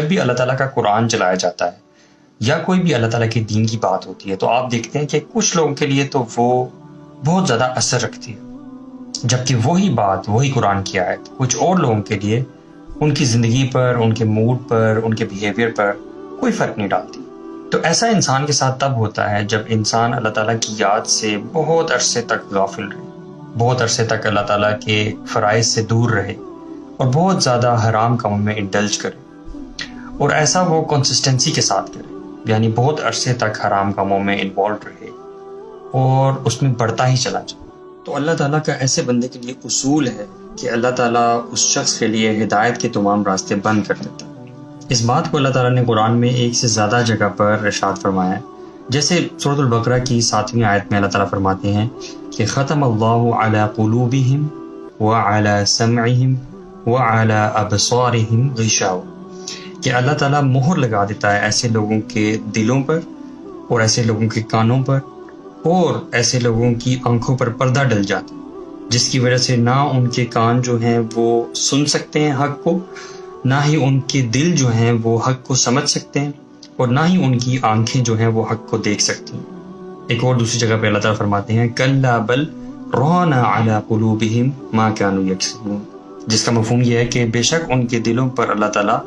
جب بھی اللہ تعالیٰ کا قرآن چلایا جاتا ہے یا کوئی بھی اللہ تعالیٰ کے دین کی بات ہوتی ہے تو آپ دیکھتے ہیں کہ کچھ لوگوں کے لیے تو وہ بہت زیادہ اثر رکھتی ہے، جبکہ وہی بات، وہی قرآن کی آیت کچھ اور لوگوں کے لیے ان کی زندگی پر، ان کے موڈ پر، ان کے بیہیویئر پر کوئی فرق نہیں ڈالتی۔ تو ایسا انسان کے ساتھ تب ہوتا ہے جب انسان اللہ تعالیٰ کی یاد سے بہت عرصے تک غافل رہے، بہت عرصے تک اللہ تعالیٰ کے فرائض سے دور رہے اور بہت زیادہ حرام کاموں میں انڈلج کرے، اور ایسا وہ کنسسٹنسی کے ساتھ کرے، یعنی بہت عرصے تک حرام کاموں میں انوالو رہے اور اس میں بڑھتا ہی چلا جائے۔ تو اللہ تعالیٰ کا ایسے بندے کے لیے اصول ہے کہ اللہ تعالیٰ اس شخص کے لیے ہدایت کے تمام راستے بند کر دیتا ہے۔ اس بات کو اللہ تعالیٰ نے قرآن میں ایک سے زیادہ جگہ پر ارشاد فرمایا ہے، جیسے سورۃ البقرہ کی 7ویں آیت میں اللہ تعالیٰ فرماتے ہیں کہ ختم اللہ علی قلوبہم وعلی سمعہم وعلی ابصارہم غشاوہ، کہ اللہ تعالیٰ مہر لگا دیتا ہے ایسے لوگوں کے دلوں پر اور ایسے لوگوں کے کانوں پر اور ایسے لوگوں کی آنکھوں پر پردہ ڈل جاتا ہے، جس کی وجہ سے نہ ان کے کان جو ہیں وہ سن سکتے ہیں حق کو، نہ ہی ان کے دل جو ہیں وہ حق کو سمجھ سکتے ہیں، اور نہ ہی ان کی آنکھیں جو ہیں وہ حق کو دیکھ سکتی ہیں۔ ایک اور دوسری جگہ پہ اللہ تعالیٰ فرماتے ہیں کَلَّا بَلْ رَانَ عَلَىٰ قُلُوبِهِمْ مَا كَانُوا يَكْسِبُونَ، جس کا مفہوم یہ ہے کہ بے شک ان کے دلوں پر اللہ تعالیٰ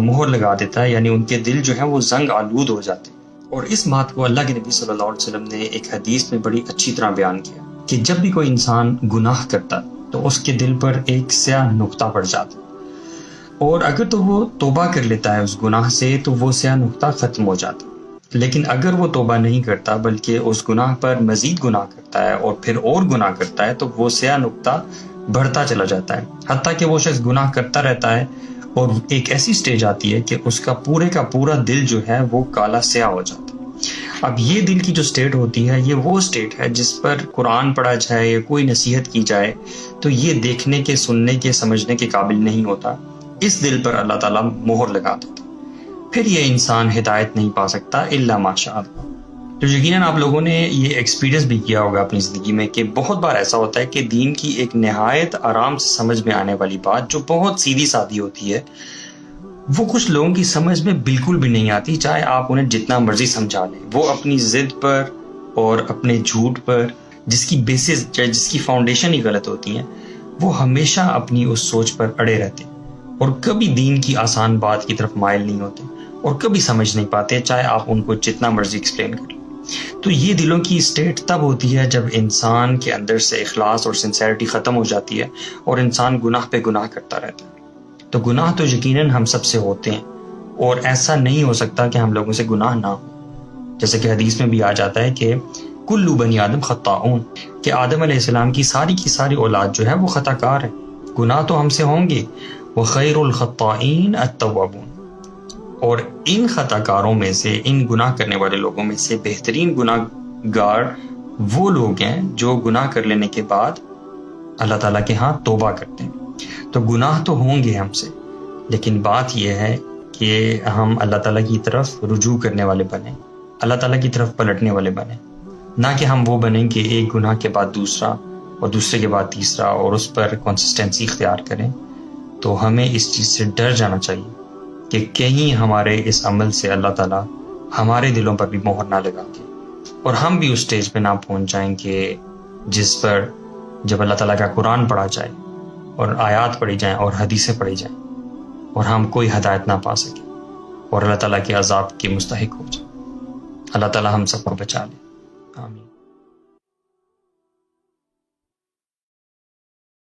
مہر لگا دیتا ہے، یعنی ان کے دل جو ہیں وہ زنگ آلود ہو جاتے ہیں۔ اور اس بات کو اللہ کے نبی صلی اللہ علیہ وسلم نے ایک حدیث میں بڑی اچھی طرح بیان کیا کہ جب بھی کوئی انسان گناہ کرتا تو اس کے دل پر ایک سیاہ نقطہ پڑ جاتا، اور اگر تو وہ توبہ کر لیتا ہے اس گناہ سے تو وہ سیاہ نقطہ ختم ہو جاتا، لیکن اگر وہ توبہ نہیں کرتا بلکہ اس گناہ پر مزید گناہ کرتا ہے اور پھر اور گناہ کرتا ہے تو وہ سیاہ نقطہ بڑھتا چلا جاتا ہے، حتیٰ کہ وہ شخص گناہ کرتا رہتا ہے اور ایک ایسی سٹیج آتی ہے کہ اس کا پورا دل جو ہے وہ کالا سیاہ ہو جاتا ہے۔ اب یہ دل کی جو سٹیٹ ہوتی ہے یہ وہ سٹیٹ ہے جس پر قرآن پڑھا جائے یا کوئی نصیحت کی جائے تو یہ دیکھنے کے، سننے کے، سمجھنے کے قابل نہیں ہوتا، اس دل پر اللہ تعالیٰ مہر لگا دیتا، پھر یہ انسان ہدایت نہیں پا سکتا الا ماشاء اللہ۔ تو یقیناً آپ لوگوں نے یہ ایکسپیرینس بھی کیا ہوگا اپنی زندگی میں کہ بہت بار ایسا ہوتا ہے کہ دین کی ایک نہایت آرام سے سمجھ میں آنے والی بات جو بہت سیدھی سادی ہوتی ہے وہ کچھ لوگوں کی سمجھ میں بالکل بھی نہیں آتی، چاہے آپ انہیں جتنا مرضی سمجھا لیں۔ وہ اپنی ضد پر اور اپنے جھوٹ پر، جس کی بیسس، جس کی فاؤنڈیشن ہی غلط ہوتی ہیں، وہ ہمیشہ اپنی اس سوچ پر اڑے رہتے ہیں اور کبھی دین کی آسان بات کی طرف مائل نہیں ہوتے اور کبھی سمجھ نہیں پاتے، چاہے آپ ان کو جتنا مرضی ایکسپلین کریں۔ تو یہ دلوں کی اسٹیٹ تب ہوتی ہے جب انسان کے اندر سے اخلاص اور سنسیئرٹی ختم ہو جاتی ہے اور انسان گناہ پہ گناہ کرتا رہتا ہے۔ تو گناہ تو یقیناً ہم سب سے ہوتے ہیں، اور ایسا نہیں ہو سکتا کہ ہم لوگوں سے گناہ نہ ہو، جیسے کہ حدیث میں بھی آ جاتا ہے کہ کل بنی آدم خطاؤن، کہ آدم علیہ السلام کی ساری اولاد جو ہے وہ خطا کار ہے، گناہ تو ہم سے ہوں گے، وخیر الخطائین التوابون، اور ان خطا کاروں میں سے، ان گناہ کرنے والے لوگوں میں سے بہترین گناہ گار وہ لوگ ہیں جو گناہ کر لینے کے بعد اللہ تعالیٰ کے ہاں توبہ کرتے ہیں۔ تو گناہ تو ہوں گے ہم سے، لیکن بات یہ ہے کہ ہم اللہ تعالیٰ کی طرف رجوع کرنے والے بنیں، اللہ تعالیٰ کی طرف پلٹنے والے بنیں، نہ کہ ہم وہ بنیں کہ ایک گناہ کے بعد دوسرا اور دوسرے کے بعد تیسرا اور اس پر کنسسٹنسی اختیار کریں۔ تو ہمیں اس چیز سے ڈر جانا چاہیے کہ کہیں ہمارے اس عمل سے اللہ تعالیٰ ہمارے دلوں پر بھی مہر نہ لگا کے اور ہم بھی اس سٹیج پہ نہ پہنچ جائیں کہ جس پر جب اللہ تعالیٰ کا قرآن پڑھا جائے اور آیات پڑھی جائیں اور حدیثیں پڑھی جائیں اور ہم کوئی ہدایت نہ پا سکیں اور اللہ تعالیٰ کے عذاب کے مستحق ہو جائیں۔ اللہ تعالیٰ ہم سب کو بچا لے، آمین۔